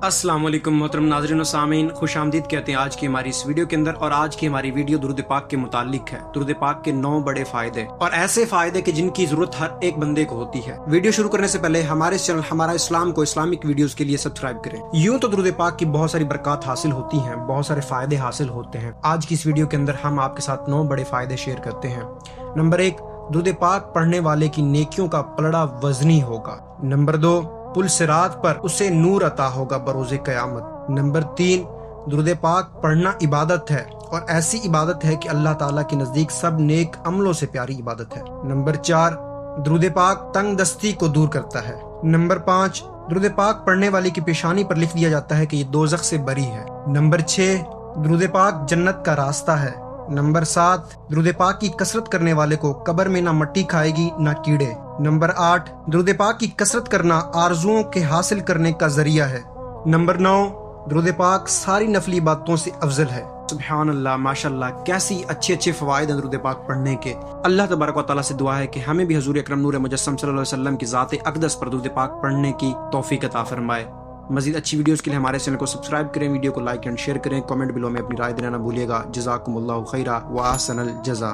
अस्सलाम वालेकुम मोहतरम नाज़रीन व सामीन, खुश आमदीद कहते हैं आज की हमारी इस वीडियो के अंदर। और आज की हमारी वीडियो दुरूद पाक के मुतालिक है। दुरूद पाक के 9 बड़े फायदे और ऐसे फायदे कि जिनकी जरूरत हर एक बंदे को होती है। वीडियो शुरू करने से पहले हमारे चैनल हमारा इस्लाम को इस्लामिक वीडियोस के लिए सब्सक्राइब करें। यूं तो दुरूद पाक की बहुत सारी बरकत हासिल होती हैं, बहुत सारे फायदे हासिल होते हैं। आज की इस वीडियो के अंदर हम आपके साथ 9 बड़े फायदे शेयर करते हैं। नंबर 1, दुरूद पाक पढ़ने वाले की नेकियों का पलड़ा वजनी होगा। नंबर 2, पुल सिरात पर उसे नूर अता होगा बरोज़े क़यामत। नंबर 3, दुरूद पाक पढ़ना इबादत है और ऐसी इबादत है कि अल्लाह ताला के नजदीक सब नेक अमलों से प्यारी इबादत है। नंबर 4, दुरूद पाक तंग दस्ती को दूर करता है। नंबर 5, दुरूद पाक पढ़ने वाले की पेशानी पर लिख दिया जाता है कि ये दोज़ख से बरी है। नंबर 6, दुरूद पाक जन्नत का रास्ता है। नंबर 7, दुरूद पाक की कसरत करने वाले को कब्र में ना मिट्टी खाएगी ना कीड़े। नंबर 8, दुरूद पाक की कसरत करना आरजुओं के हासिल करने का जरिया है। नंबर 9, दुरूद पाक सारी नफली बातों से अफजल है। सुभान अल्लाह, माशाअल्लाह, कैसी अच्छे फवाइद हैं दुरूद पाक पढ़ने के। अल्लाह तबारक व तआला से दुआ है कि हमें भी हुजूर अकरम नूर मुजस्सम सल्लल्लाहु अलैहि वसल्लम की ज़ात अक़दस पर दुरूद पाक पढ़ने की तौफीक अता फरमाए। मज़ीद अच्छी वीडियोस के लिए हमारे चैनल को सब्सक्राइब करें, वीडियो को लाइक एंड शेयर करें, कमेंट बिलो में अपनी राय देना ना भूलिएगा। जज़ाकुमुल्लाहु खैरा व अहसनल जज़ा।